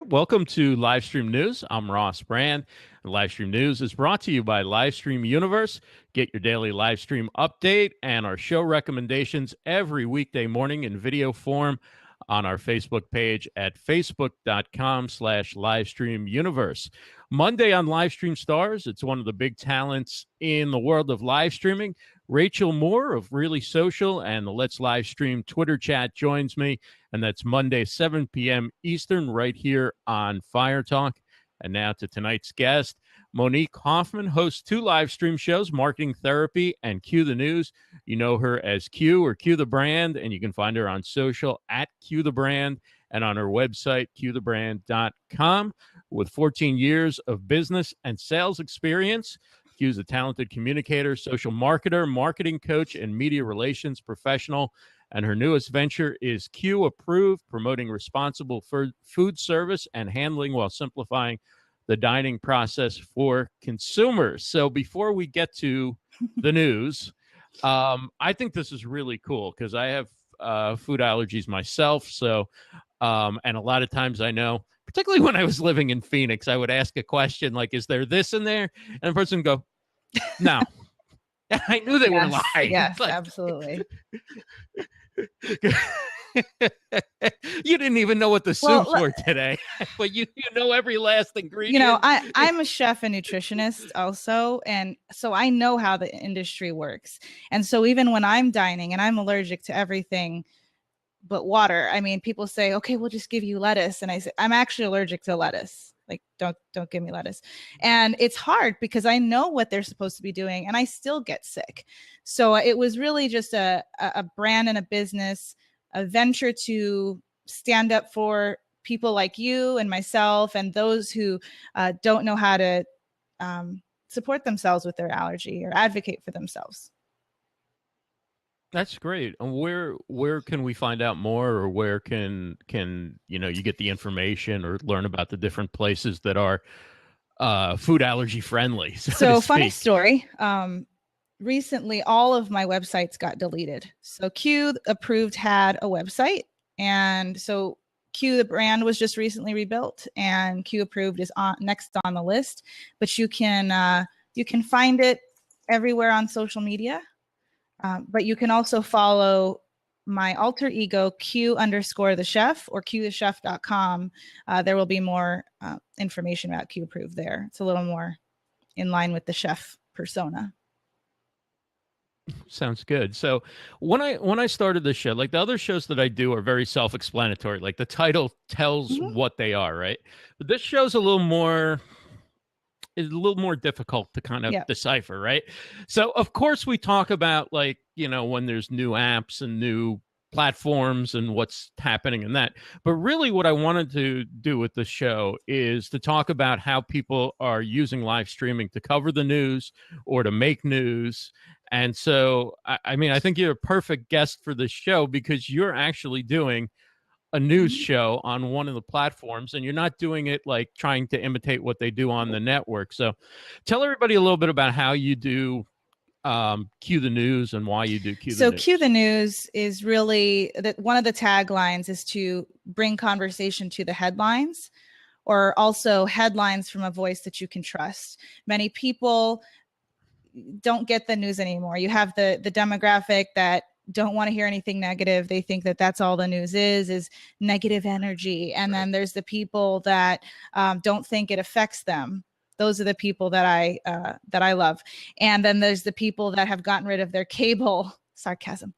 Welcome to Livestream News. I'm Ross Brand. Livestream News is brought to you by Livestream Universe. Get your daily Livestream update and our show recommendations every weekday morning in video form on our Facebook page at facebook.com/livestreamuniverse. Monday on Livestream Stars, it's one of the big talents in the world of live streaming. Rachel Moore of Really Social and the Let's Livestream Twitter chat joins me, and that's Monday, 7 p.m. Eastern, right here on Fire Talk. And now to tonight's guest. MoniQue Hoffman hosts two live stream shows, Marketing Therapy and QtheNews. You know her as Q or QtheBrand, and you can find her on social at QtheBrand and on her website, QtheBrand.com. With 14 years of business and sales experience, Q's a talented communicator, social marketer, marketing coach, and media relations professional. And her newest venture is Qapproved, promoting responsible food service and handling while simplifying the dining process for consumers. So before we get to the news, I think this is really cool because I have food allergies myself. So, and a lot of times I know, particularly when I was living in Phoenix, I would ask a question like, is there this in there? And the person would go, no. I knew they were lying. Yes, Like, absolutely. You didn't even know what the soups were today, but you know every last ingredient. You know, I'm a chef and nutritionist also, and so I know how the industry works. And so even when I'm dining and I'm allergic to everything but water, I mean, people say, okay, we'll just give you lettuce. And I say, I'm actually allergic to lettuce. Like, don't give me lettuce. And it's hard because I know what they're supposed to be doing and I still get sick. So it was really just a brand and a business, a venture to stand up for people like you and myself and those who don't know how to support themselves with their allergy or advocate for themselves. That's great. And where can we find out more, or where can you get the information or learn about the different places that are food allergy friendly? So funny story. Recently, all of my websites got deleted. So Qapproved had a website, and so QtheBrand was just recently rebuilt, and Qapproved is next on the list. But you can find it everywhere on social media. But you can also follow my alter ego, Q_the_chef, or QtheChef.com. There will be more information about Qapproved there. It's a little more in line with the chef persona. Sounds good. So when I started this show, like the other shows that I do are very self-explanatory. Like the title tells what they are, right? But this show's a little more difficult to kind of decipher, right? So of course we talk about, like, when there's new apps and new platforms and what's happening in that. But really what I wanted to do with the show is to talk about how people are using live streaming to cover the news or to make news. And so, I mean, I think you're a perfect guest for this show because you're actually doing a news show on one of the platforms, and you're not doing it like trying to imitate what they do on the network. So tell everybody a little bit about how you do QtheNews and why you do QtheNews. So QtheNews is really that one of the taglines is to bring conversation to the headlines, or also headlines from a voice that you can trust. Many people don't get the news anymore. You have the demographic that don't want to hear anything negative. They think that that's all the news is negative energy. And then there's the people that don't think it affects them. Those are the people that I love. And then there's the people that have gotten rid of their cable. Sarcasm.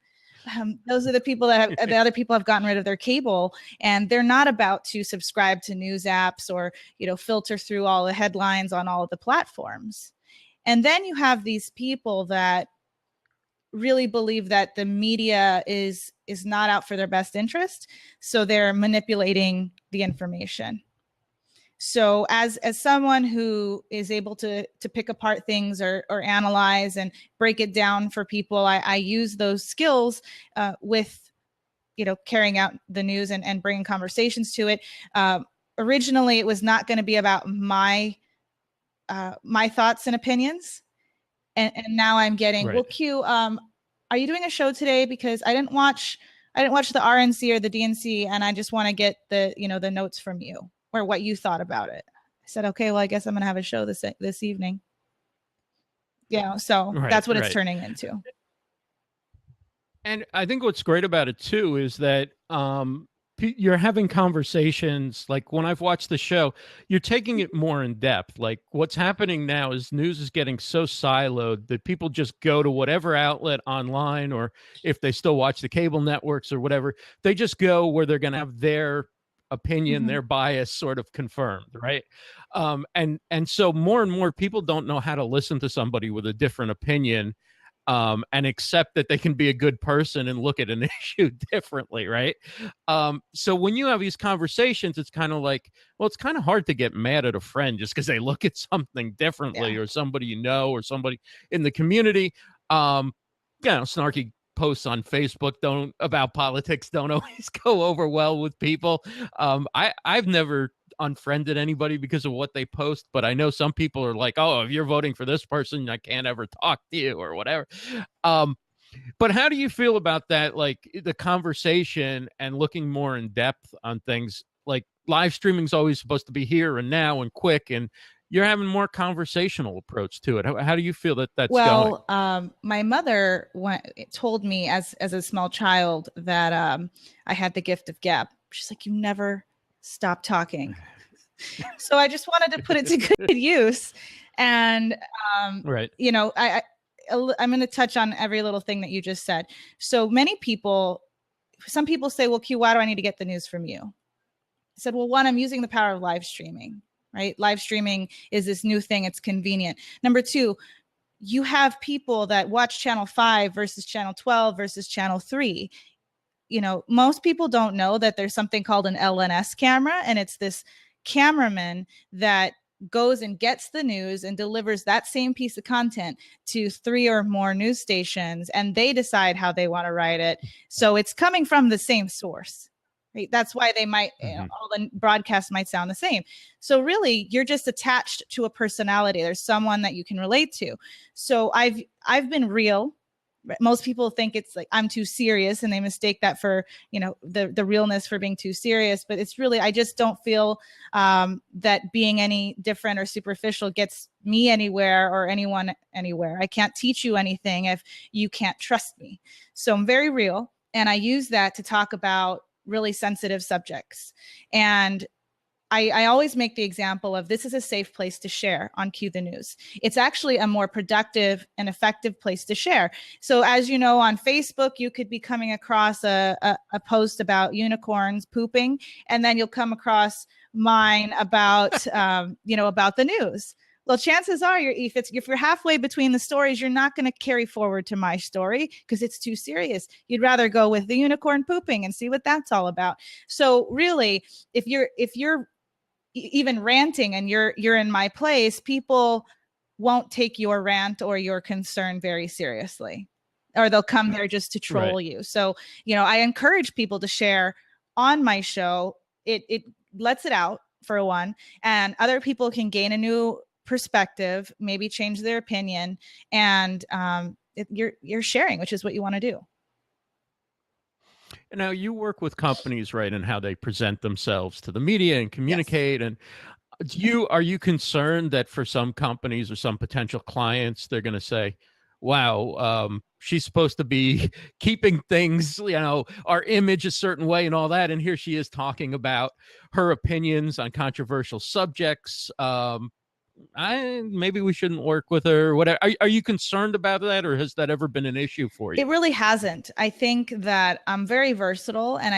Those are the people that have, the other people have gotten rid of their cable, and they're not about to subscribe to news apps or, filter through all the headlines on all of the platforms. And then you have these people that really believe that the media is not out for their best interest, so they're manipulating the information. So as someone who is able to pick apart things or analyze and break it down for people, I use those skills with carrying out the news and bringing conversations to it. Originally, it was not going to be about my thoughts and opinions. And now I'm getting, well, Q, are you doing a show today? Because I didn't watch the RNC or the DNC, and I just want to get the, the notes from you. or what you thought about it. I said, okay, well, I guess I'm going to have a show this evening. So that's what it's turning into. And I think what's great about it too is that you're having conversations. Like when I've watched the show, you're taking it more in depth. Like what's happening now is news is getting so siloed that people just go to whatever outlet online, or if they still watch the cable networks or whatever, they just go where they're going to have their opinion, their bias sort of confirmed, right? And so more and more people don't know how to listen to somebody with a different opinion, and accept that they can be a good person and look at an issue differently, right? So when you have these conversations, it's kind of like, well, it's kind of hard to get mad at a friend just because they look at something differently, or somebody you know, or somebody in the community. Snarky posts on Facebook about politics don't always go over well with people. I've never unfriended anybody because of what they post, but I know some people are like, oh, if you're voting for this person, I can't ever talk to you or whatever. But how do you feel about that? Like the conversation and looking more in depth on things. Like live streaming is always supposed to be here and now and quick, and you're having more conversational approach to it. How do you feel that that's going? My mother told me as a small child that I had the gift of gab. She's like, you never stop talking. So I just wanted to put it to good use. And, I'm going to touch on every little thing that you just said. So some people say, well, Q, why do I need to get the news from you? I said, well, one, I'm using the power of live streaming, right? Live streaming is this new thing. It's convenient. Number two, you have people that watch channel 5 versus channel 12 versus channel 3. Most people don't know that there's something called an LNS camera, and it's this cameraman that goes and gets the news and delivers that same piece of content to 3 or more news stations, and they decide how they want to write it. So it's coming from the same source, right? That's why they might, all the broadcasts might sound the same. So really, you're just attached to a personality. There's someone that you can relate to. So I've been real. Most people think it's like I'm too serious, and they mistake that for, the realness for being too serious. But it's really, I just don't feel that being any different or superficial gets me anywhere or anyone anywhere. I can't teach you anything if you can't trust me. So I'm very real, and I use that to talk about really sensitive subjects. And I always make the example of this is a safe place to share on QtheNews. It's actually a more productive and effective place to share. So as you know, on Facebook, you could be coming across a post about unicorns pooping, and then you'll come across mine about, about the news. Well, chances are if you're halfway between the stories, you're not going to carry forward to my story because it's too serious. You'd rather go with the unicorn pooping and see what that's all about. So really, if you're even ranting and you're in my place, people won't take your rant or your concern very seriously, or they'll come there just to troll you. So, I encourage people to share on my show. It lets it out, for one, and other people can gain a new perspective, maybe change their opinion, and you're sharing, which is what you want to do. Now you work with companies, right, and how they present themselves to the media and communicate. Yes. And are you concerned that for some companies or some potential clients, they're going to say, wow, she's supposed to be keeping things, our image a certain way and all that, and here she is talking about her opinions on controversial subjects. Maybe we shouldn't work with her or whatever. Are you concerned about that, or has that ever been an issue for you? It really hasn't. I think that I'm very versatile, and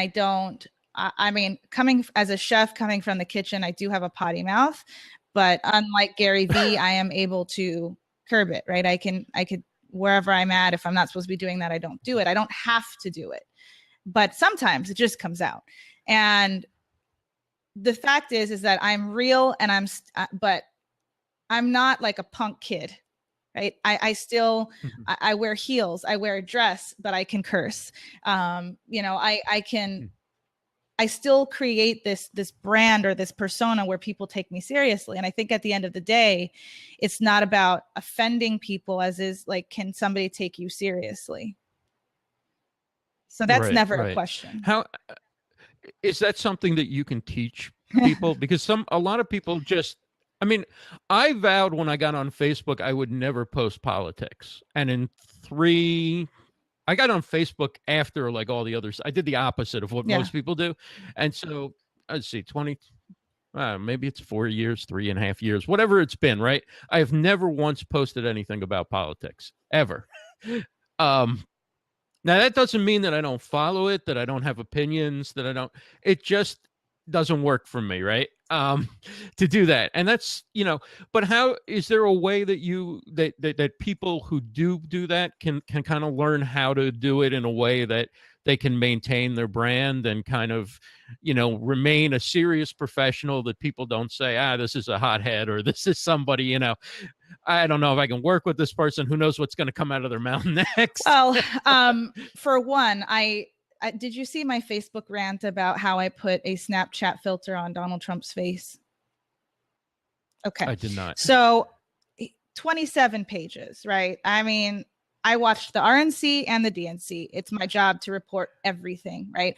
coming as a chef, coming from the kitchen, I do have a potty mouth, but unlike Gary Vee, I am able to curb it, right? I could, wherever I'm at, if I'm not supposed to be doing that, I don't do it. I don't have to do it, but sometimes it just comes out. And the fact is that I'm real, and but I'm not like a punk kid, right? I still, I wear heels, I wear a dress, but I can curse. I still create this brand or this persona where people take me seriously. And I think at the end of the day, it's not about offending people as is like, can somebody take you seriously? So that's never a question. How is that something that you can teach people? Because a lot of people just, I mean, I vowed when I got on Facebook I would never post politics. And I got on Facebook after like all the others. I did the opposite of what most people do. And so let's see, maybe it's 4 years, 3.5 years, whatever it's been, right? I have never once posted anything about politics, ever. Now, that doesn't mean that I don't follow it, that I don't have opinions, it just doesn't work for me, right? To do that. And that's, but how, is there a way that that people who do that can kind of learn how to do it in a way that they can maintain their brand and kind of, remain a serious professional, that people don't say, this is a hothead, or this is somebody, I don't know if I can work with this person. Who knows what's going to come out of their mouth next? Well, for one, did you see my Facebook rant about how I put a Snapchat filter on Donald Trump's face? Okay. I did not. So 27 pages, right? I mean, I watched the RNC and the DNC. It's my job to report everything, right?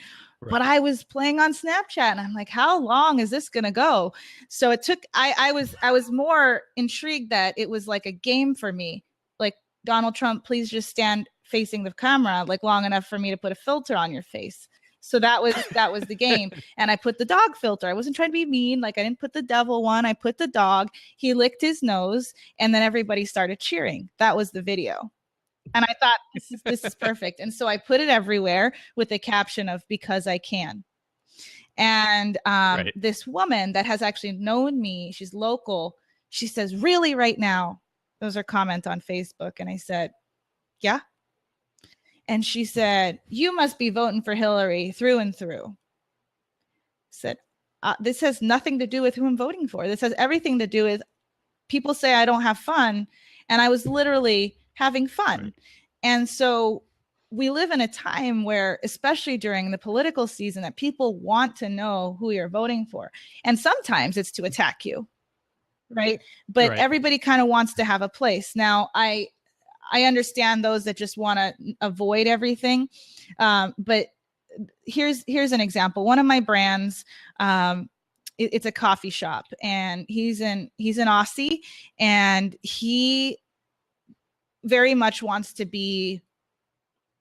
But I was playing on Snapchat and I'm like, how long is this going to go? So it took, I was more intrigued that it was like a game for me. Like, Donald Trump, please just stand facing the camera like long enough for me to put a filter on your face. So that was the game. And I put the dog filter. I wasn't trying to be mean. Like, I didn't put the devil one. I put the dog. He licked his nose and then everybody started cheering. That was the video. And I thought, this is perfect. And so I put it everywhere with a caption of "because I can." And this woman that has actually known me, she's local, she says, "Really, right now?" That was her comment on Facebook. And I said, "Yeah." And she said, "You must be voting for Hillary through and through." I said, "This has nothing to do with who I'm voting for. This has everything to do with people say I don't have fun." And I was literally having fun. Right. And so we live in a time where, especially during the political season, that people want to know who you're voting for. And sometimes it's to attack you, right? But everybody kind of wants to have a place. Now, I understand those that just want to avoid everything. But here's an example. One of my brands, it's a coffee shop, and he's an Aussie, and he very much wants to be,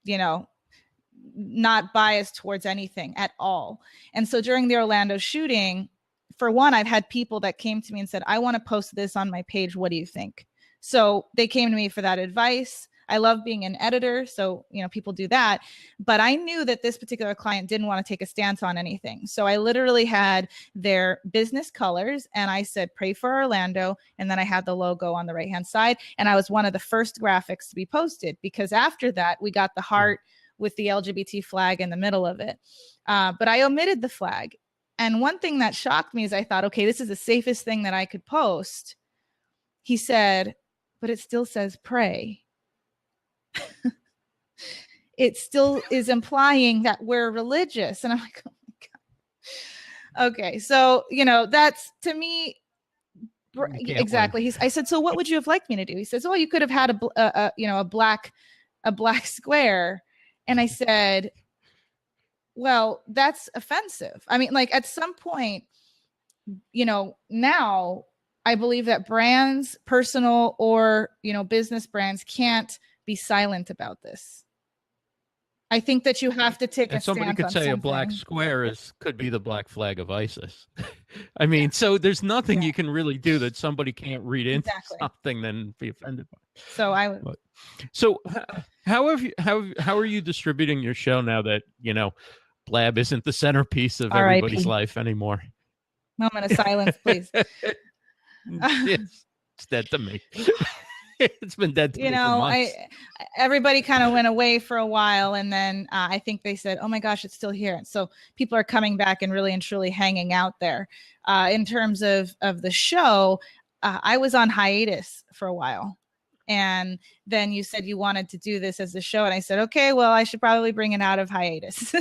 not biased towards anything at all. And so during the Orlando shooting, for one, I've had people that came to me and said, "I want to post this on my page. What do you think?" So they came to me for that advice. I love being an editor, so people do that. But I knew that this particular client didn't want to take a stance on anything. So I literally had their business colors, and I said, "Pray for Orlando," and then I had the logo on the right-hand side. And I was one of the first graphics to be posted, because after that, we got the heart with the LGBT flag in the middle of it. But I omitted the flag. And one thing that shocked me is I thought, okay, this is the safest thing that I could post. He said, "But it still says pray." It still is implying that we're religious. And I'm like, oh my God. Okay. So, that's, to me, exactly. I said, "So what would you have liked me to do?" He says, "Oh, you could have had a black square." And I said, "Well, that's offensive." I mean, like, at some point, now I believe that brands, personal or, business brands, can't be silent about this. I think that you have to take a stance on something. Somebody could say a black square could be the black flag of ISIS. I mean, so there's nothing you can really do that somebody can't read into something then be offended by. So I would. So how are you distributing your show now that Blab isn't the centerpiece of everybody's life anymore? Moment of silence, please. It's dead to me. It's been dead to me for months. Everybody kind of went away for a while, and then I think they said, "Oh my gosh, it's still here." And so people are coming back and really and truly hanging out there. In terms of the show, I was on hiatus for a while. And then you said you wanted to do this as a show. And I said, okay, well, I should probably bring it out of hiatus.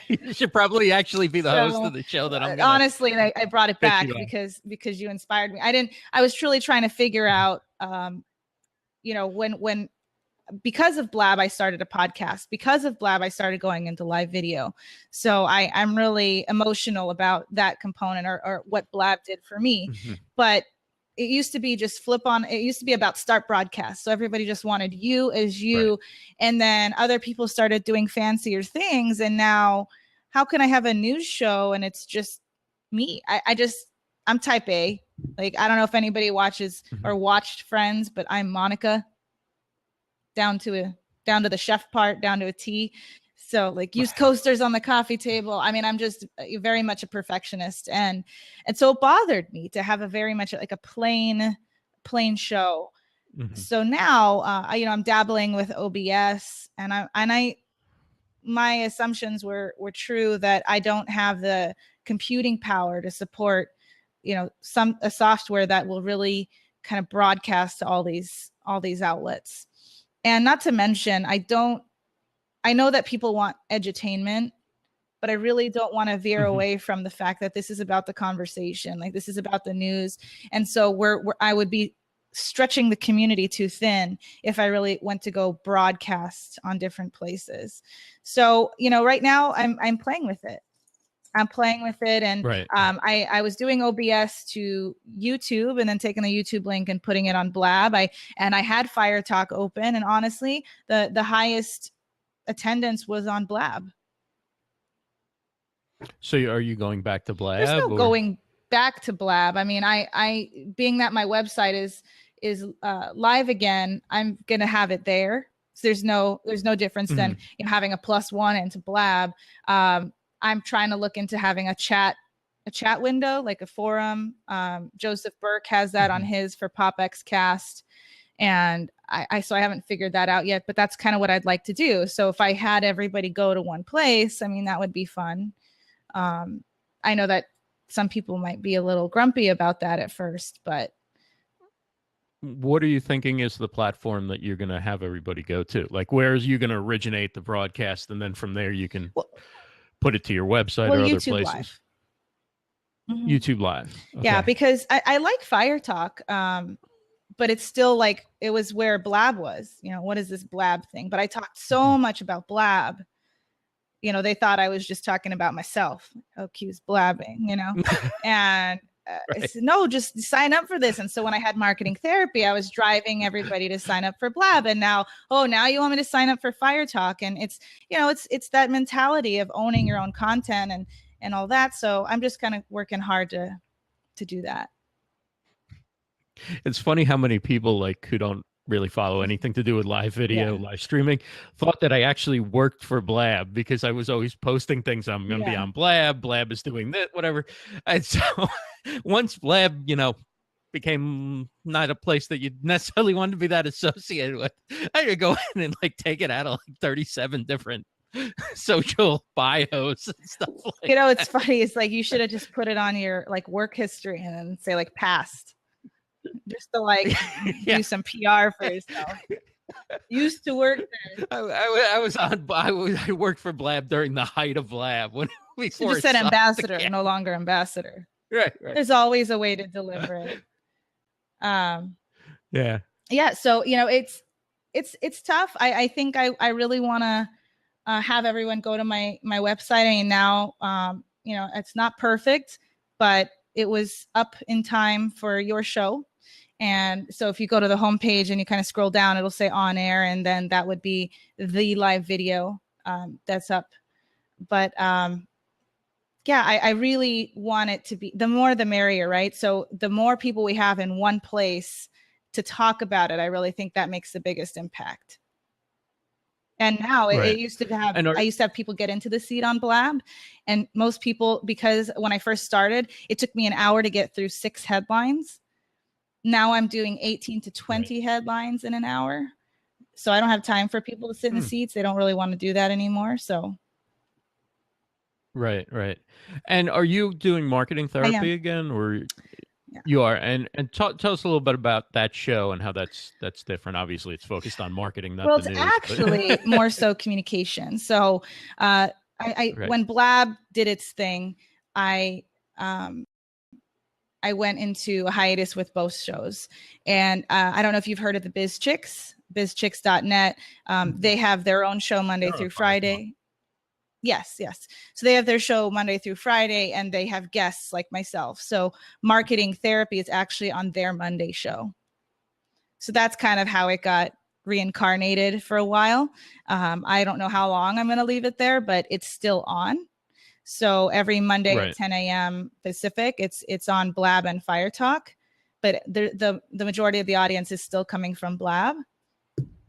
You should probably actually be the host of the show that I'm honestly, and I brought it back because you inspired me. I was truly trying to figure out, when because of Blab, I started a podcast. Because of Blab, I started going into live video. So I'm really emotional about that component, or what Blab did for me. But it used to be just flip on. It used to be about start broadcast. So everybody just wanted you as you. Right. And then other people started doing fancier things. And now how can I have a news show and it's just me? I'm type A. Like, I don't know if anybody watches or watched Friends, but I'm Monica down to the chef part, down to a T. So like use coasters on the coffee table. I mean, I'm just very much a perfectionist. And so it bothered me to have a very much like a plain show. So now, I'm dabbling with OBS, and my assumptions were true, that I don't have the computing power to support, a software that will really kind of broadcast to all these outlets. And not to mention, I know that people want edutainment, but I really don't want to veer away from the fact that this is about the conversation. Like, this is about the news. And so I would be stretching the community too thin if I really went to go broadcast on different places. So, right now I'm playing with it. And right. I was doing OBS to YouTube and then taking the YouTube link and putting it on Blab. I had Fire Talk open, and honestly, the highest attendance was on Blab. So are you going back to Blab? There's no going back to Blab. I mean, I being that my website is live again, I'm gonna have it there. So there's no difference than having a +1 into Blab. I'm trying to look into having a chat window, like a forum. Joseph Burke has that on his for PopXcast. And so I haven't figured that out yet, but that's kind of what I'd like to do. So if I had everybody go to one place, I mean, that would be fun. I know that some people might be a little grumpy about that at first, but. What are you thinking is the platform that you're going to have everybody go to? Like, where is you going to originate the broadcast? And then from there you can put it to your website or other YouTube places. Live. YouTube Live. Okay. Yeah, because I like Fire Talk, but it's still like it was where Blab was. What is this Blab thing? But I talked so much about Blab. They thought I was just talking about myself. Oh, Q's blabbing, and right. I said, no, just sign up for this. And so when I had marketing therapy, I was driving everybody to sign up for Blab. And now you want me to sign up for Fire Talk. And it's, it's that mentality of owning your own content and all that. So I'm just kind of working hard to do that. It's funny how many people who don't really follow anything to do with live video, live streaming, thought that I actually worked for Blab because I was always posting things. I'm going to be on Blab. Blab is doing this, whatever. And so once Blab, became not a place that you necessarily wanted to be that associated with, I had to go in and take it out of 37 different social bios and stuff like that. It's funny. It's like you should have just put it on your work history and then say past. Just to do some PR for yourself. Used to work there. I worked for Blab during the height of Blab when we just said ambassador, no longer ambassador. Right. There's always a way to deliver it. Yeah. So it's tough. I think I really want to have everyone go to my website. I mean, now it's not perfect, but it was up in time for your show. And so if you go to the homepage and you kind of scroll down, it'll say on air, and then that would be the live video that's up. But I really want it to be, the more the merrier, right? So the more people we have in one place to talk about it, I really think that makes the biggest impact. And now it used to have, I used to have people get into the seat on Blab, and most people, because when I first started, it took me an hour to get through 6 headlines. Now I'm doing 18 to 20 headlines in an hour. So I don't have time for people to sit in the seats. They don't really want to do that anymore. So. Right. And are you doing marketing therapy again, or you are? And tell us a little bit about that show and how that's different. Obviously it's focused on marketing, not the news. Well, it's actually more so communication. So when Blab did its thing, I went into a hiatus with both shows. And I don't know if you've heard of the Biz Chicks. bizchicks.net. They have their own show Monday through Friday. Yes. So they have their show Monday through Friday, and they have guests like myself. So Marketing Therapy is actually on their Monday show. So that's kind of how it got reincarnated for a while. I don't know how long I'm going to leave it there, but it's still on. So every Monday at 10 a.m. Pacific, it's on Blab and Fire Talk, but the majority of the audience is still coming from Blab.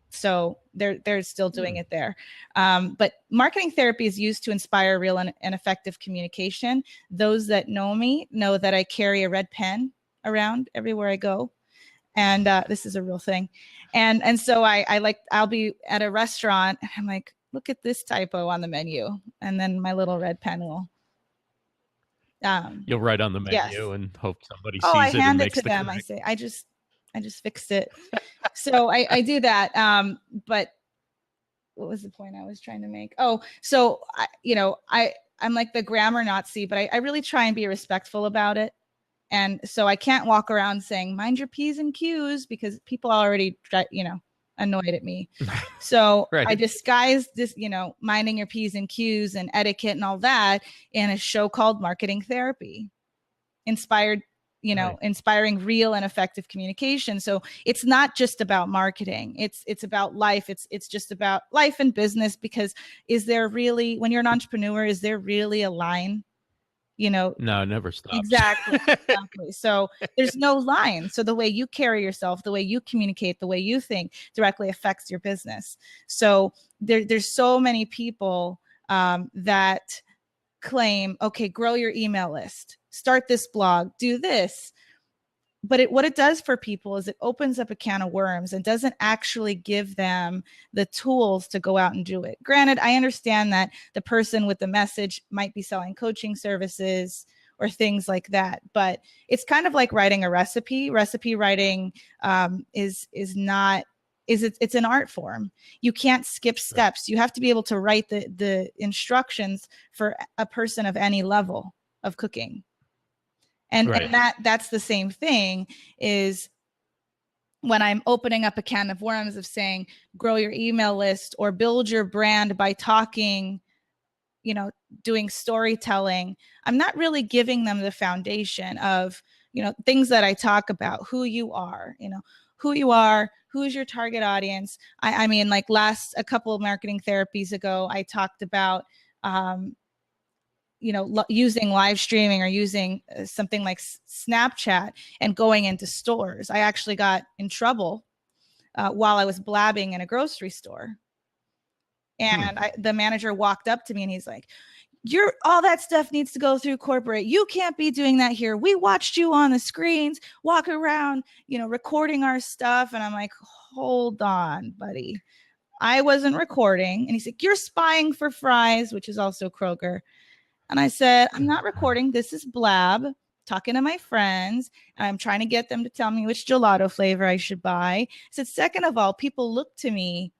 So they're still doing it there. But Marketing Therapy is used to inspire real and effective communication. Those that know me know that I carry a red pen around everywhere I go. And this is a real thing. And so I'll be at a restaurant and I'm like, look at this typo on the menu. And then my little red pen will. You'll write on the menu and hope somebody sees I it hand and it makes to the them. correct. I say, I just fixed it. So I do that. But what was the point I was trying to make? Oh, so I'm like the grammar Nazi, but I really try and be respectful about it. And so I can't walk around saying, mind your P's and Q's, because people already, annoyed at me. So I disguised this, minding your P's and Q's and etiquette and all that in a show called Marketing Therapy, inspiring real and effective communication. So it's not just about marketing. It's about life. It's just about life and business, because is there really, when you're an entrepreneur, is there really a line? No, it never stops. Exactly. So there's no line. So the way you carry yourself, the way you communicate, the way you think directly affects your business. So there's so many people that claim, okay, grow your email list, start this blog, do this. But what it does for people is it opens up a can of worms and doesn't actually give them the tools to go out and do it. Granted, I understand that the person with the message might be selling coaching services or things like that, but it's kind of like writing a recipe. Recipe writing it's an art form. You can't skip steps. You have to be able to write the instructions for a person of any level of cooking. And that's the same thing, is when I'm opening up a can of worms of saying, grow your email list or build your brand by talking, doing storytelling, I'm not really giving them the foundation of, things that I talk about, who you are, who's your target audience. I mean, like a couple of marketing therapies ago, I talked about, using live streaming or using something like Snapchat and going into stores. I actually got in trouble while I was blabbing in a grocery store. And the manager walked up to me and he's like, all that stuff needs to go through corporate. You can't be doing that here. We watched you on the screens, walk around, recording our stuff. And I'm like, hold on, buddy. I wasn't recording. And he's like, you're spying for Fry's, which is also Kroger. And I said, I'm not recording. This is Blab, talking to my friends. And I'm trying to get them to tell me which gelato flavor I should buy. I said, second of all, people look to me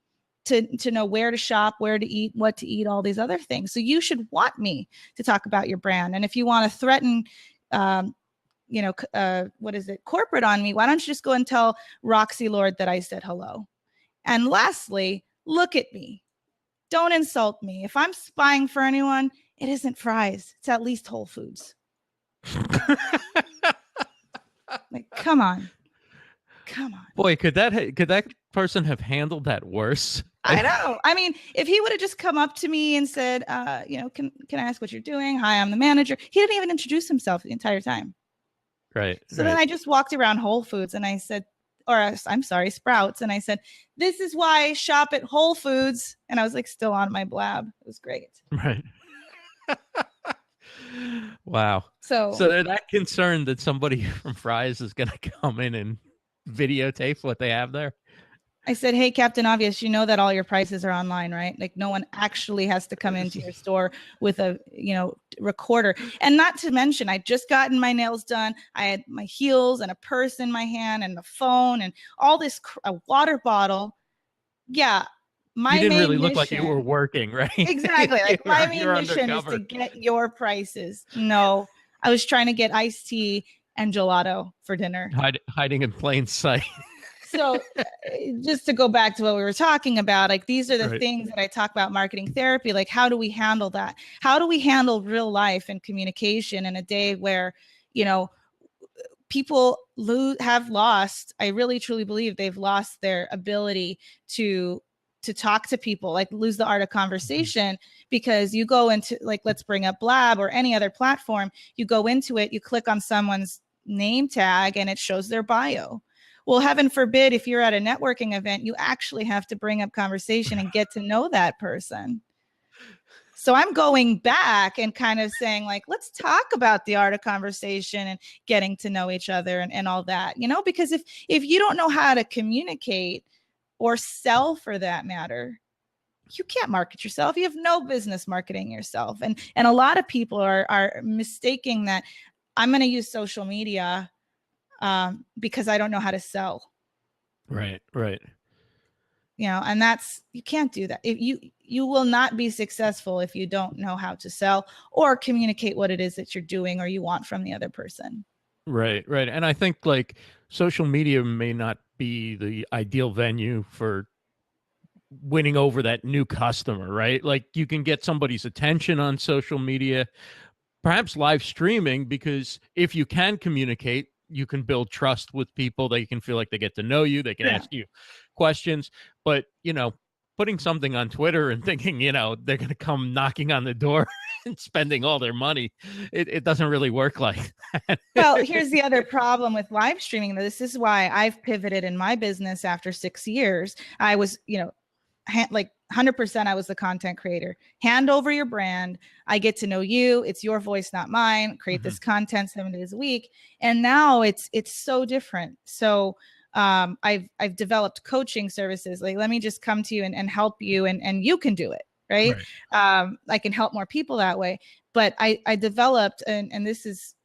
to know where to shop, where to eat, what to eat, all these other things. So you should want me to talk about your brand. And if you want to threaten, corporate on me, why don't you just go and tell Roxy Lord that I said hello? And lastly, look at me. Don't insult me. If I'm spying for anyone, it isn't Fry's. It's at least Whole Foods. Like, come on. Boy, could that person have handled that worse? I know. I mean, if he would have just come up to me and said, can I ask what you're doing? Hi, I'm the manager. He didn't even introduce himself the entire time. Right. So then I just walked around Whole Foods and I said, Sprouts. And I said, this is why I shop at Whole Foods. And I was like, still on my blab. It was great. Right. Wow. So they're that concerned that somebody from Fry's is going to come in and videotape what they have there? I said, hey, Captain Obvious, you know that all your prices are online, right? Like no one actually has to come into your store with a, recorder. And not to mention, I'd just gotten my nails done. I had my heels and a purse in my hand and the phone and all this, a water bottle. Yeah. You didn't really look like you were working, right? Exactly. Like my main mission is to get your prices. No, I was trying to get iced tea and gelato for dinner. Hiding in plain sight. So just to go back to what we were talking about, like these are the Right. things that I talk about marketing therapy. Like, how do we handle that? How do we handle real life and communication in a day where, you know, people have lost, I really truly believe they've lost their ability to talk to people, like lose the art of conversation, because you go into, like, let's bring up Blab or any other platform, you go into it, you click on someone's name tag and it shows their bio. Well, heaven forbid, if you're at a networking event, you actually have to bring up conversation and get to know that person. So I'm going back and kind of saying, like, let's talk about the art of conversation and getting to know each other and all that, you know, because if you don't know how to communicate or sell, for that matter, you can't market yourself. You have no business marketing yourself. And a lot of people are mistaking that I'm going to use social media because I don't know how to sell. Right. Right. You know, and that's, you can't do that. If you will not be successful if you don't know how to sell or communicate what it is that you're doing or you want from the other person. Right. Right. And I think like social media may not be the ideal venue for winning over that new customer, right? Like you can get somebody's attention on social media, perhaps live streaming, because if you can communicate, you can build trust with people. They can feel like they get to know you. They can ask you questions. But, you know, putting something on Twitter and thinking, you know, they're going to come knocking on the door and spending all their money, it doesn't really work like that. Well, here's the other problem with live streaming. This is why I've pivoted in my business after 6 years. I was, you know, like 100% I was the content creator. Hand over your brand. I get to know you. It's your voice, not mine. Create this content 7 days a week. And now it's so different. So I've developed coaching services. Like, let me just come to you and help you, and you can do it. Right. I can help more people that way. But I developed, and this is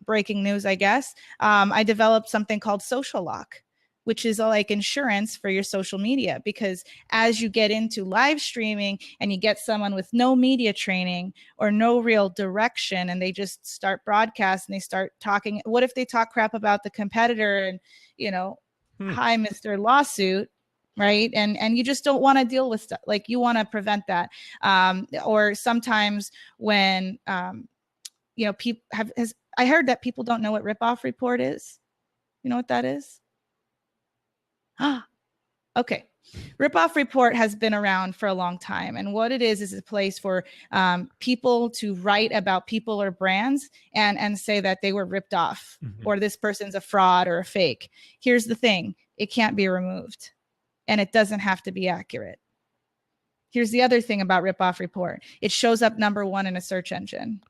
breaking news, I guess. I developed something called Social Lock, which is like insurance for your social media, because as you get into live streaming and you get someone with no media training or no real direction, and they just start broadcasting, they start talking, what if they talk crap about the competitor and, you know, hi, Mr. Lawsuit, right? And you just don't want to deal with stuff. Like, you want to prevent that. Or sometimes when, you know, people I heard that people don't know what ripoff report is. You know what that is? Okay. Ripoff report has been around for a long time. And what it is a place for people to write about people or brands and say that they were ripped off, or this person's a fraud or a fake. Here's the thing. It can't be removed, and it doesn't have to be accurate. Here's the other thing about ripoff report. It shows up #1 in a search engine.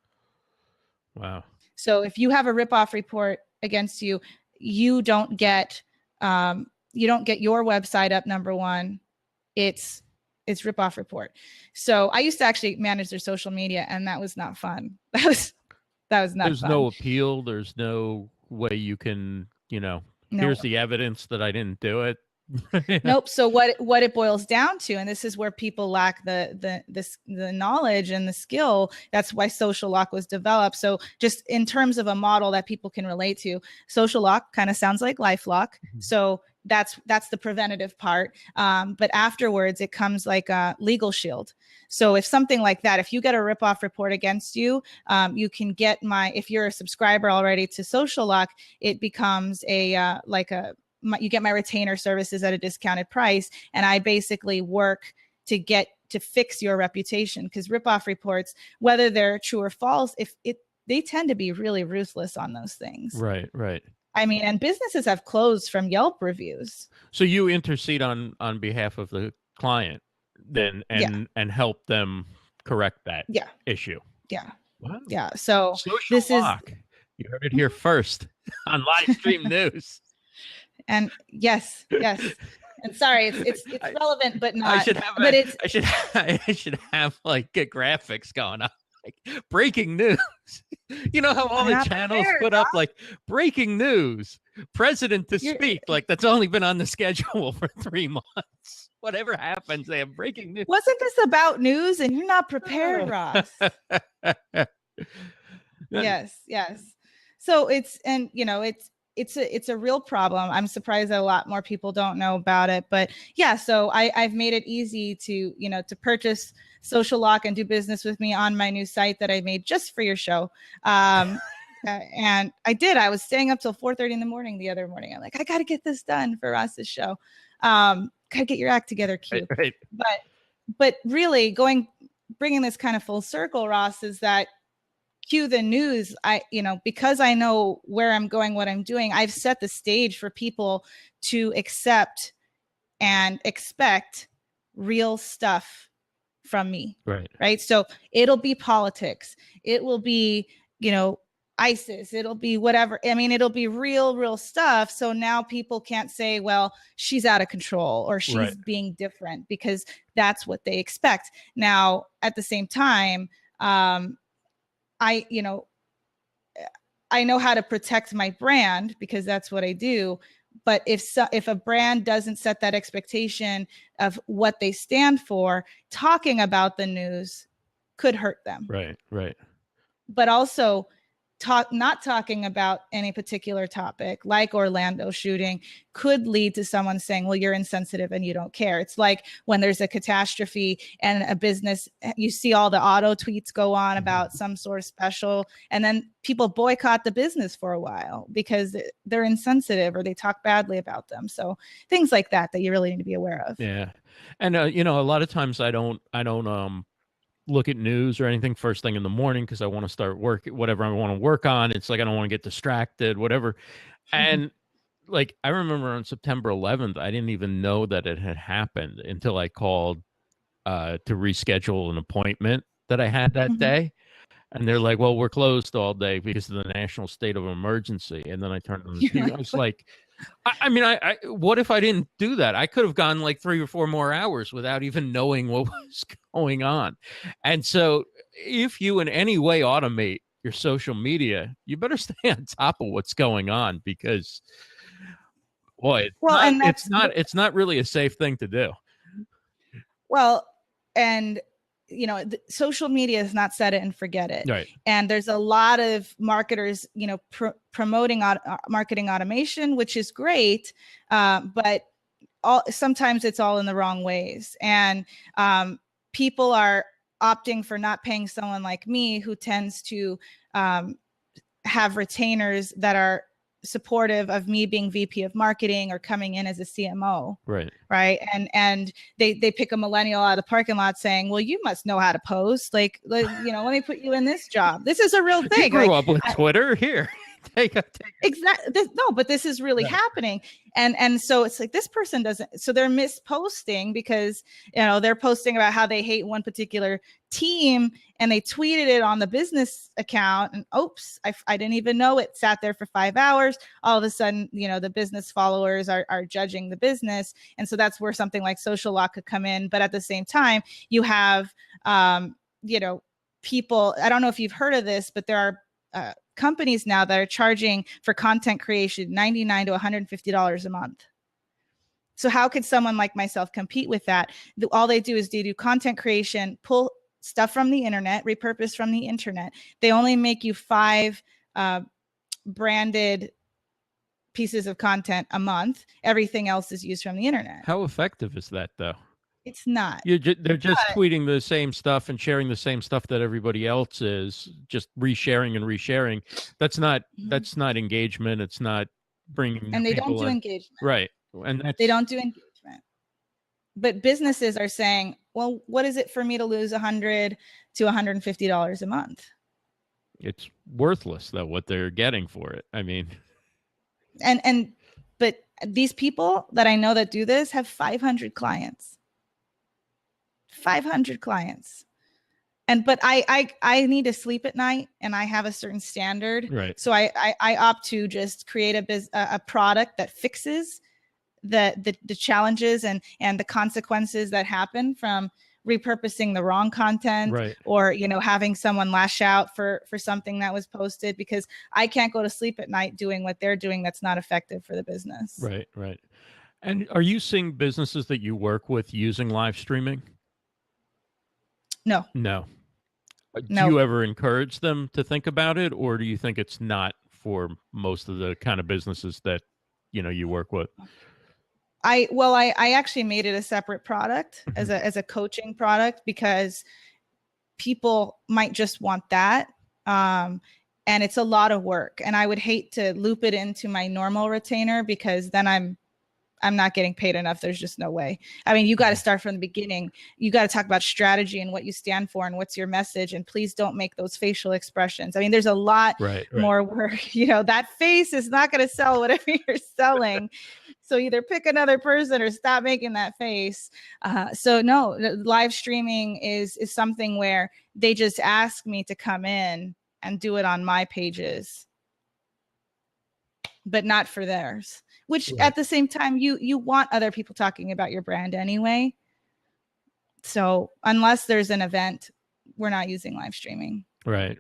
Wow. So if you have a ripoff report against you, you don't get your website up #1. It's ripoff report. So I used to actually manage their social media, and that was not fun. That was not There's fun. no appeal. There's no way you can, you know, here's the evidence that I didn't do it. Nope. So what it boils down to, and this is where people lack the knowledge and the skill. That's why Social Lock was developed. So just in terms of a model that people can relate to, Social Lock kind of sounds like LifeLock. So that's the preventative part. But afterwards, it comes like a legal shield. So if something like that, if you get a ripoff report against you, you can get if you're a subscriber already to Social Lock, it becomes you get my retainer services at a discounted price. And I basically work to fix your reputation, because ripoff reports, whether they're true or false, they tend to be really ruthless on those things. Right. Right. I mean, and businesses have closed from Yelp reviews. So you intercede on behalf of the client then, and help them correct that issue. Yeah. Wow. Yeah. So Social Lock. You heard it here first on Livestream News. And yes. And sorry, it's relevant, but not. I should have like graphics going on, like breaking news. You know how all the channels put up like breaking news, president to speak, like that's only been on the schedule for 3 months. Whatever happens, they have breaking news. Wasn't this about news? And you're not prepared, Ross. Yes. So it's it's a real problem. I'm surprised that a lot more people don't know about it. But yeah, so I've made it easy to, to purchase Social Lock and do business with me on my new site that I made just for your show. And I was staying up till 4:30 in the morning the other morning. I'm like, I got to get this done for Ross's show. Got to get your act together, Q. Right. But really bringing this kind of full circle, Ross, is that QtheNews, because I know where I'm going, what I'm doing, I've set the stage for people to accept and expect real stuff from me. Right. So it'll be politics. It will be, ISIS. It'll be whatever. I mean, it'll be real stuff. So now people can't say, well, she's out of control or she's being different, because that's what they expect. Now, at the same time, I know how to protect my brand because that's what I do. But if a brand doesn't set that expectation of what they stand for, talking about the news could hurt them. Right. But also not talking about any particular topic like Orlando shooting could lead to someone saying, well, you're insensitive and you don't care. It's like when there's a catastrophe and a business, you see all the auto tweets go on about some sort of special, and then people boycott the business for a while because they're insensitive or they talk badly about them. So things like that you really need to be aware of. Yeah. And a lot of times I don't look at news or anything first thing in the morning because I want to start whatever I want to work on. It's like I don't want to get distracted, whatever. And like I remember on September 11th, I didn't even know that it had happened until I called to reschedule an appointment that I had that day. And they're like, well, we're closed all day because of the national state of emergency. And then I turned on the TV. I was like, I what if I didn't do that? I could have gone like 3 or 4 more hours without even knowing what was going on. And so if you in any way automate your social media, you better stay on top of what's going on, because boy, it's not really a safe thing to do. Well, and social media is not set it and forget it. Right. And there's a lot of marketers, promoting marketing automation, which is great. But sometimes it's all in the wrong ways. And people are opting for not paying someone like me, who tends to have retainers that are supportive of me being VP of marketing or coming in as a CMO. Right. And they pick a millennial out of the parking lot saying, well, you must know how to post. Like, let me put you in this job. This is a real thing. You grew up with Twitter here. Exactly. No, but this is really happening. And so it's like, this person doesn't, so they're misposting because, they're posting about how they hate one particular team and they tweeted it on the business account, and oops, I didn't even know it sat there for 5 hours. All of a sudden, the business followers are judging the business. And so that's where something like Social Lock could come in. But at the same time, you have, people, I don't know if you've heard of this, but there are companies now that are charging for content creation $99 to $150 a month. So how could someone like myself compete with that? All they do is they do content creation, pull stuff from the internet, repurpose from the internet. They only make you 5 branded pieces of content a month. Everything else is used from the internet. How effective is that, though? It's not. They're just tweeting the same stuff and sharing the same stuff that everybody else is, just resharing and resharing. That's not engagement. It's not bringing. And they don't do engagement. Right. And they don't do engagement. But businesses are saying, well, what is it for me to lose $100 to $150 a month? It's worthless, though, what they're getting for it. I mean, but these people that I know that do this have 500 clients. 500 clients. But I need to sleep at night, and I have a certain standard. Right. So I opt to just create a product that fixes the challenges and the consequences that happen from repurposing the wrong content, right, or having someone lash out for something that was posted, because I can't go to sleep at night doing what they're doing that's not effective for the business. Right. And are you seeing businesses that you work with using live streaming? No. Do you ever encourage them to think about it, or do you think it's not for most of the kind of businesses that, you work with? I actually made it a separate product as a coaching product, because people might just want that. And it's a lot of work, and I would hate to loop it into my normal retainer, because then I'm not getting paid enough. There's just no way. I mean, you got to start from the beginning. You got to talk about strategy and what you stand for and what's your message. And please don't make those facial expressions. I mean, there's a lot more work. That face is not going to sell whatever you're selling. So either pick another person or stop making that face. So no, live streaming is something where they just ask me to come in and do it on my pages, but not for theirs, which at the same time, you want other people talking about your brand anyway. So unless there's an event, we're not using live streaming. Right.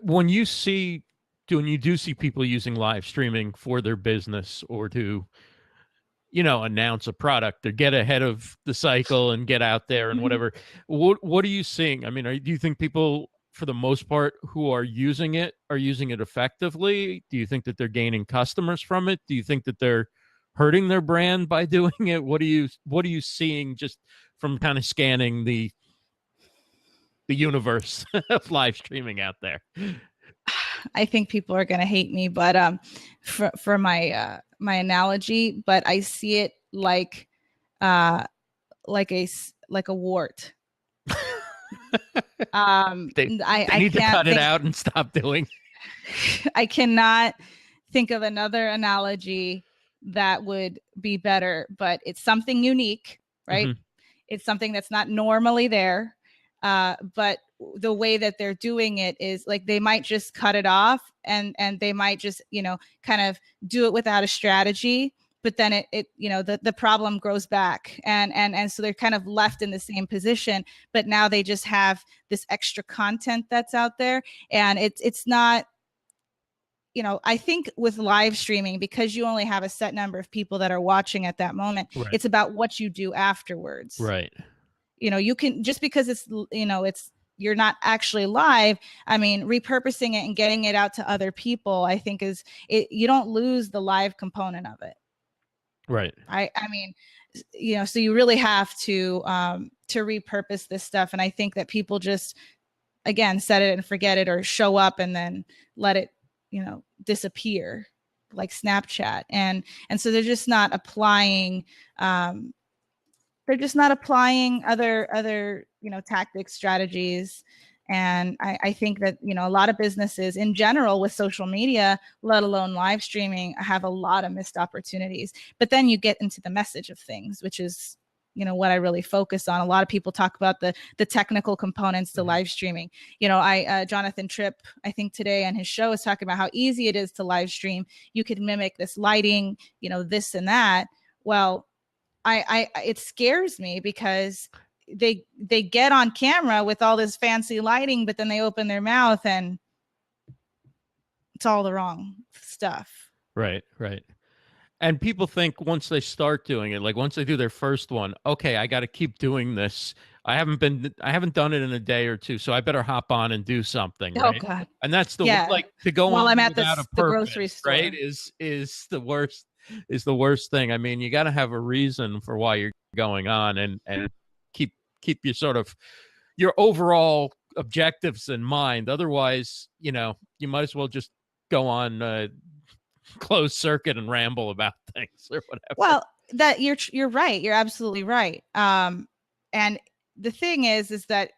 When you do see people using live streaming for their business, or to, announce a product or get ahead of the cycle and get out there and whatever, what are you seeing? I mean, do you think people, for the most part, who are using it effectively? Do you think that they're gaining customers from it? Do you think that they're hurting their brand by doing it? What are you seeing just from kind of scanning the universe of live streaming out there? I think people are going to hate me, but for my my analogy, but I see it like a wart. They need to cut it out and stop doing. I cannot think of another analogy that would be better, but it's something unique, right? It's something that's not normally there. But the way that they're doing it is like, they might just cut it off, and they might just, kind of do it without a strategy. But then the problem grows back, and so they're kind of left in the same position, but now they just have this extra content that's out there. And it's not, I think with live streaming, because you only have a set number of people that are watching at that moment, it's about what you do afterwards. Right. You can, just because it's, you're not actually live. I mean, repurposing it and getting it out to other people, I think you don't lose the live component of it. Right. I mean, so you really have to repurpose this stuff. And I think that people just, again, set it and forget it, or show up and then let it, disappear like Snapchat. And so they're just not applying, other, tactics, strategies. And I think that, a lot of businesses in general with social media, let alone live streaming, have a lot of missed opportunities. But then you get into the message of things, which is, what I really focus on. A lot of people talk about the technical components to live streaming. Jonathan Tripp, I think today on his show, is talking about how easy it is to live stream. You could mimic this lighting, this and that. Well, it scares me, because they get on camera with all this fancy lighting, but then they open their mouth and it's all the wrong stuff. Right. And people think once they start doing it, like once they do their first one, okay, I got to keep doing this. I haven't done it in a day or two, so I better hop on and do something. Right? Oh God! And that's like to go while on I'm at the grocery store, right? Is the worst. Is the worst thing. I mean, you got to have a reason for why you're going on, and keep your sort of your overall objectives in mind. Otherwise, you might as well just go on closed circuit and ramble about things or whatever. Well, that you're right. You're absolutely right. And the thing is that,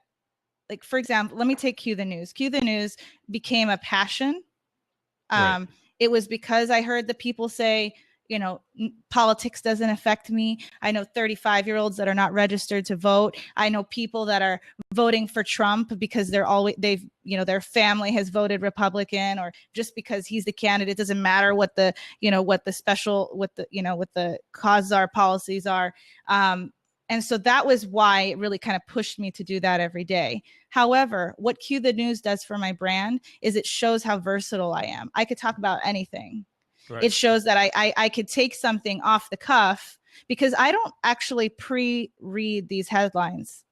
like, for example, let me take QtheNews. QtheNews became a passion. It was because I heard the people say, politics doesn't affect me. I know 35-year-olds that are not registered to vote. I know people that are voting for Trump because their family has voted Republican, or just because he's the candidate. It doesn't matter what the causes are, policies are. And so that was why it really kind of pushed me to do that every day. However, what QtheNews does for my brand is it shows how versatile I am. I could talk about anything. Right. It shows that I could take something off the cuff, because I don't actually pre-read these headlines.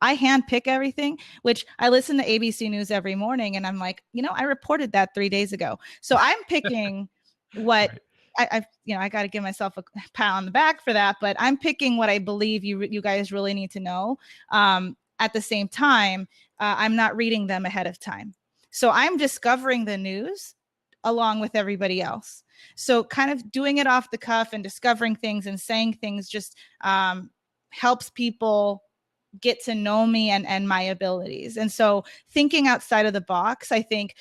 I hand pick everything, which I listen to ABC News every morning, and I'm like, I reported that 3 days ago. So I'm picking what I got to give myself a pat on the back for that, but I'm picking what I believe you guys really need to know. At the same time, I'm not reading them ahead of time. So I'm discovering the news along with everybody else. So kind of doing it off the cuff and discovering things and saying things just helps people get to know me and my abilities. And so thinking outside of the box, I think,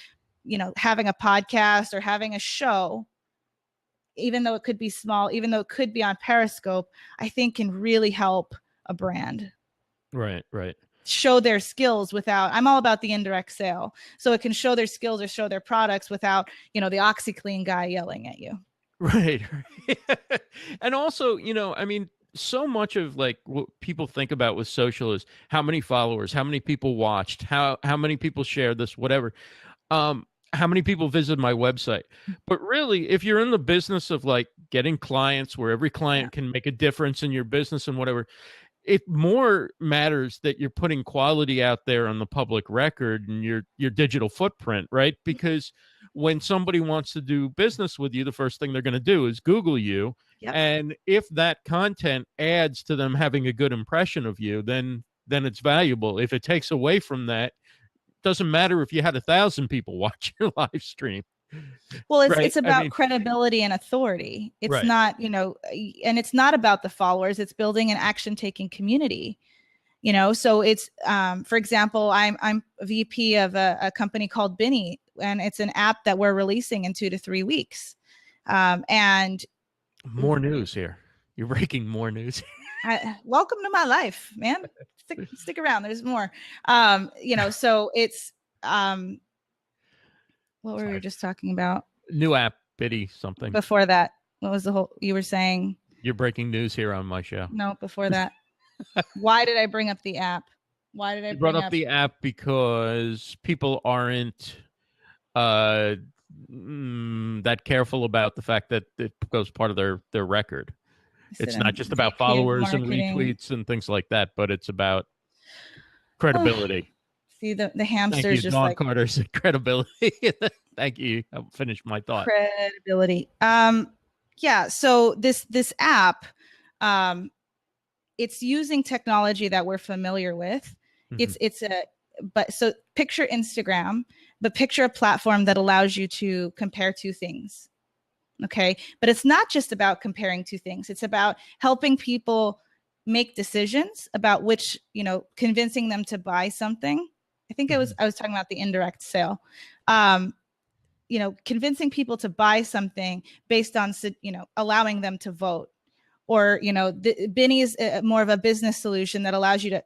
having a podcast or having a show, even though it could be small, even though it could be on Periscope, I think can really help a brand. Right. Show their skills without, I'm all about the indirect sale. So it can show their skills or show their products without, the OxyClean guy yelling at you. Right. And also, so much of like what people think about with social is how many followers, how many people watched, how many people shared this, whatever. How many people visit my website. But really, if you're in the business of like getting clients where every client can make a difference in your business and whatever, it more matters that you're putting quality out there on the public record and your digital footprint, right? Because when somebody wants to do business with you, the first thing they're going to do is Google you. Yep. And if that content adds to them having a good impression of you, then it's valuable. If it takes away from that, doesn't matter if you had 1,000 people watch your live stream. Well, it's about credibility and authority. It's not, and it's not about the followers. It's building an action-taking community. So it's, for example, I'm a VP of a company called Binny, and it's an app that we're releasing in 2 to 3 weeks. And more news here. You're breaking more news. Welcome to my life, man. Stick around. There's more. So it's what were we just talking about? New app, Biddy something. Before that, what was the whole? You were saying you're breaking news here on my show. No, before that. Why did I bring up the app? Why did I bring up the app? Because people aren't that careful about the fact that it goes part of their record. It's not just about followers and retweets and things like that, but it's about credibility. See, the hamsters. Thank you, just Dawn like Carter said credibility. Thank you. I'll finish my thought. Credibility. Yeah. So this app, it's using technology that we're familiar with. Mm-hmm. So picture Instagram, but picture a platform that allows you to compare two things. Okay. But it's not just about comparing two things. It's about helping people make decisions about which, convincing them to buy something. I think I was talking about the indirect sale. Convincing people to buy something based on, allowing them to vote. Or, Binny is more of a business solution that allows you to,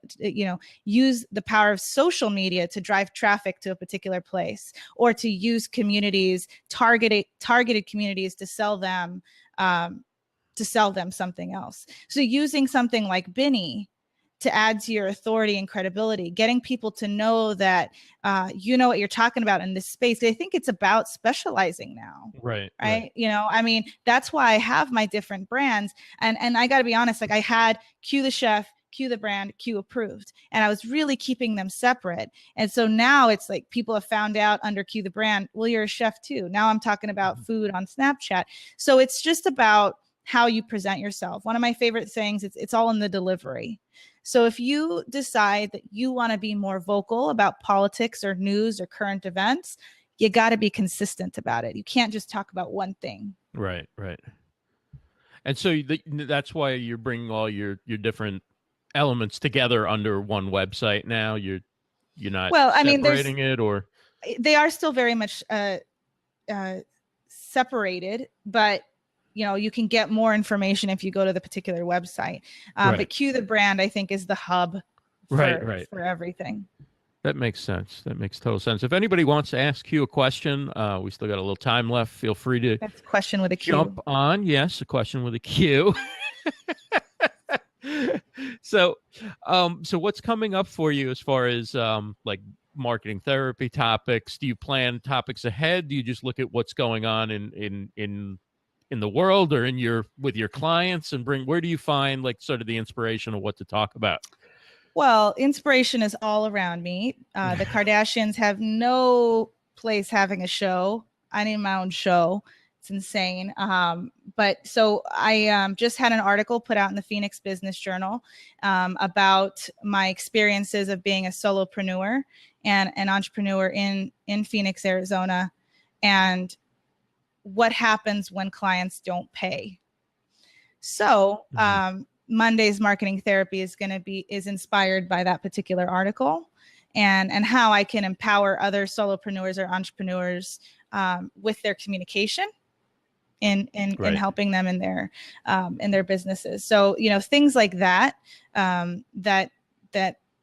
use the power of social media to drive traffic to a particular place, or to use communities, targeted communities to sell them something else. So using something like Binny to add to your authority and credibility, getting people to know that you know what you're talking about in this space. I think it's about specializing now. Right. That's why I have my different brands. And I got to be honest, like I had Q the Chef, QtheBrand, Qapproved, and I was really keeping them separate. And so now it's like people have found out under QtheBrand, well, you're a chef too. Now I'm talking about food on Snapchat. So it's just about how you present yourself. One of my favorite sayings, it's all in the delivery. So if you decide that you want to be more vocal about politics or news or current events, you got to be consistent about it. You can't just talk about one thing. Right. And so that's why you're bringing all your different elements together under one website now. You're not separating it, or they are still very much separated, but you can get more information if you go to the particular website. But QtheBrand, I think, is the hub for everything. That makes sense. That makes total sense. If anybody wants to ask Q a question, we still got a little time left. Feel free to. That's a question with a Q. Jump on. Yes, a question with a Q. So what's coming up for you as far as like marketing therapy topics? Do you plan topics ahead? Do you just look at what's going on in the world or with your clients and where do you find like sort of the inspiration of what to talk about? Well, inspiration is all around me. The Kardashians have no place having a show. I need my own show. It's insane. But so I just had an article put out in the Phoenix Business Journal about my experiences of being a solopreneur and an entrepreneur in Phoenix, Arizona, and what happens when clients don't pay. So Monday's marketing therapy is inspired by that particular article, and how I can empower other solopreneurs or entrepreneurs with their communication in helping them in their businesses. So, you know, things like that that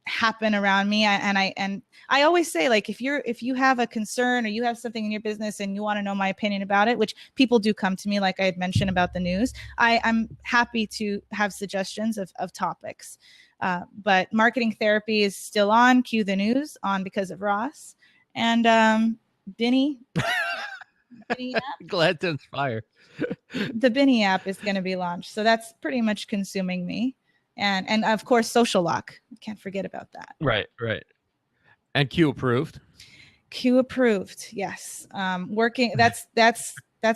happen around me. And I always say, like, if you have a concern or you have something in your business and you want to know my opinion about it, which people do come to me, like I had mentioned about the news, I'm happy to have suggestions of topics. But marketing therapy is still on QtheNews on because of Ross and Binny. Binny app. Glad to inspire. The Binny app is going to be launched, so that's pretty much consuming me, and of course Social Lock. Can't forget about that. Right. And Qapproved. Qapproved, yes. Working. That's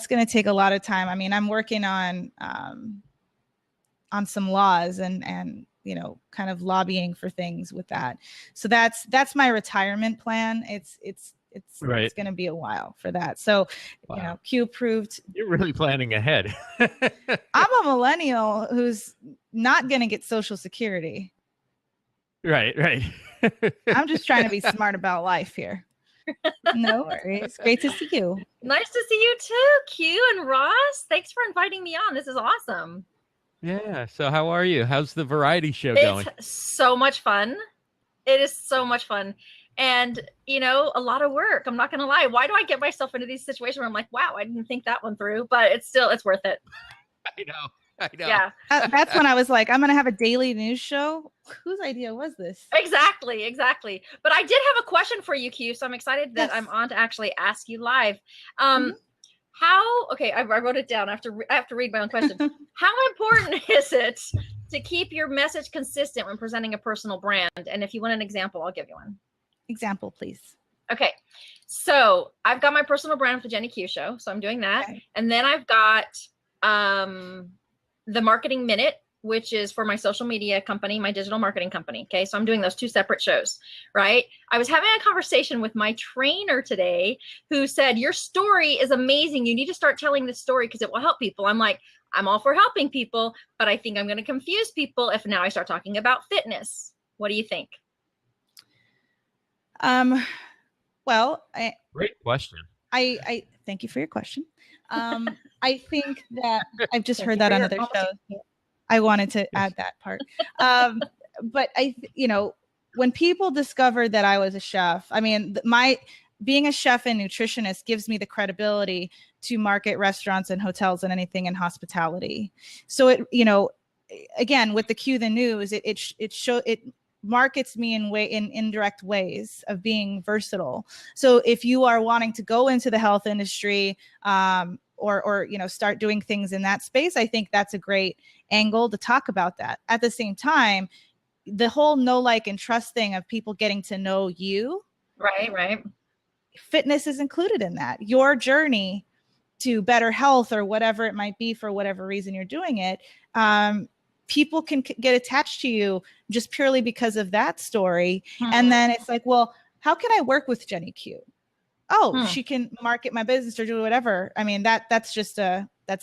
going to take a lot of time. I mean, I'm working on some laws and you know, kind of lobbying for things with that. So that's my retirement plan. It's going to be a while for that. So, wow. You know, Qapproved. You're really planning ahead. I'm a millennial who's not going to get Social Security. Right. I'm just trying to be smart about life here. No worries. Great to see you. Nice to see you too, Q and Ross. Thanks for inviting me on. This is awesome. Yeah. So how are you? How's the variety show going? It's so much fun. It is so much fun. And, you know, a lot of work. I'm not going to lie. Why do I get myself into these situations where I'm like, wow, I didn't think that one through, but it's worth it. I know. Yeah. That's when I was like, I'm going to have a daily news show. Whose idea was this? Exactly. But I did have a question for you, Q. So I'm excited that I'm on to actually ask you live. Okay, I wrote it down. I have to read my own question. How important is it to keep your message consistent when presenting a personal brand? And if you want an example, I'll give you one. Example, please. Okay. So I've got my personal brand with the Jenny Q show. So I'm doing that. Okay. And then I've got the Marketing Minute, which is for my social media company, my digital marketing company. Okay. So I'm doing those two separate shows, right? I was having a conversation with my trainer today who said, your story is amazing. You need to start telling this story because it will help people. I'm like, I'm all for helping people, but I think I'm going to confuse people if now I start talking about fitness. What do you think? Well, great question. I thank you for your question. I think that I've just heard that on other shows. I wanted to add that part. But you know, when people discovered that I was a chef, I mean, being a chef and nutritionist gives me the credibility to market restaurants and hotels and anything in hospitality. So it, you know, again, with the QtheNews, it markets me in indirect ways of being versatile. So if you are wanting to go into the health industry, or you know, start doing things in that space, I think that's a great angle to talk about that. At the same time, the whole know, like, and trust thing of people getting to know you. Right. Fitness is included in that. Your journey to better health or whatever it might be for whatever reason you're doing it. People can get attached to you just purely because of that story. And then it's like, well, how can I work with Jenny Q? Oh, she can market my business or do whatever. I mean, that's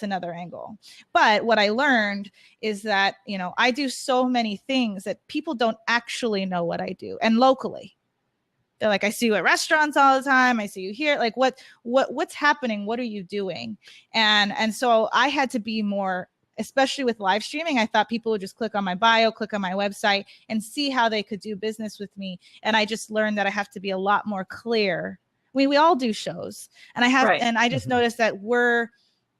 another angle. But what I learned is that, you know, I do so many things that people don't actually know what I do. And locally, they're like, I see you at restaurants all the time. I see you here. Like, what's happening? What are you doing? And so I had to be more, especially with live streaming. I thought people would just click on my bio, click on my website and see how they could do business with me. And I just learned that I have to be a lot more clear. I mean, we all do shows, and and I just noticed that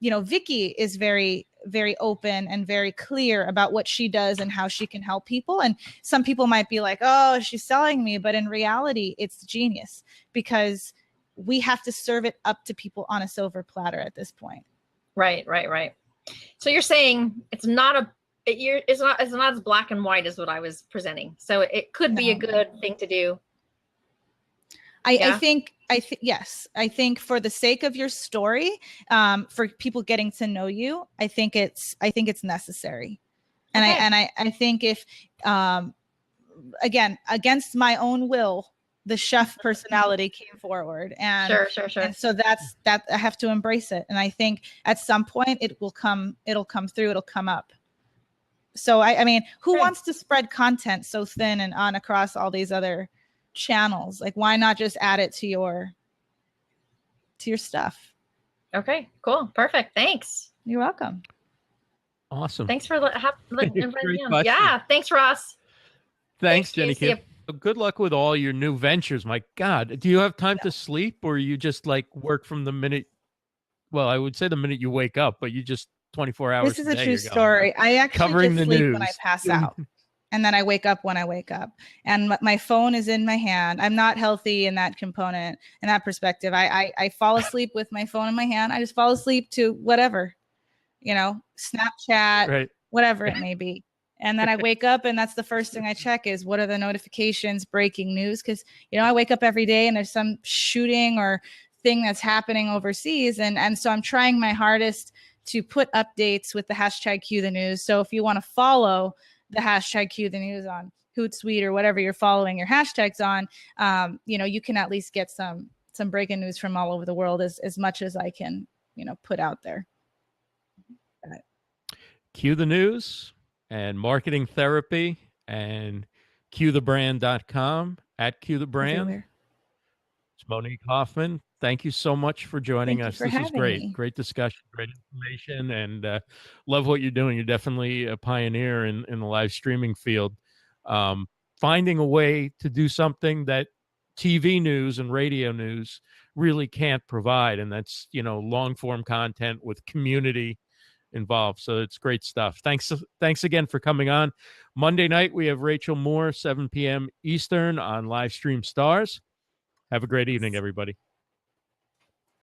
Vicky is very, very open and very clear about what she does and how she can help people. And some people might be like, oh, she's selling me. But in reality, it's genius because we have to serve it up to people on a silver platter at this point. Right. So you're saying it's not it's not as black and white as what I was presenting. So it could be a good thing to do. I think yes. I think for the sake of your story, for people getting to know you, I think it's necessary. And Okay. I think if again, against my own will, the chef personality came forward, and sure. and so that I have to embrace it. And I think at some point it'll come through, it'll come up. So I mean, who wants to spread content so thin and on across all these other channels? Like, why not just add it to your stuff? Okay, cool, perfect. Thanks. You're welcome. Awesome. Thanks for inviting me on. Question. Yeah, thanks, Ross. Thanks, Jenny Kim. Good luck with all your new ventures. My God, do you have time to sleep, or you just like work from the minute? Well, I would say the minute you wake up, but you just 24 hours. This is a true story. I actually covering just the sleep news when I pass out. And then I wake up when I wake up, and my phone is in my hand. I'm not healthy in that component, in that perspective. I fall asleep with my phone in my hand. I just fall asleep to whatever, Snapchat, right, whatever it may be. And then I wake up, and that's the first thing I check is what are the notifications, breaking news. Cause I wake up every day and there's some shooting or thing that's happening overseas. And so I'm trying my hardest to put updates with the hashtag QtheNews. So if you want to follow the hashtag QtheNews on Hootsuite or whatever you're following your hashtags on, you can at least get some breaking news from all over the world as much as I can, put out there. QtheNews and marketing therapy and QtheBrand.com at QtheBrand. Everywhere. It's MoniQue Hoffman. Thank you so much for joining us. This is great. Me. Great discussion, great information, and love what you're doing. You're definitely a pioneer in the live streaming field. Finding a way to do something that TV news and radio news really can't provide, and that's, long form content with community involved. So it's great stuff. Thanks again for coming on. Monday night, we have Rachel Moore, 7 p.m. Eastern on Livestream Stars. Have a great evening, everybody.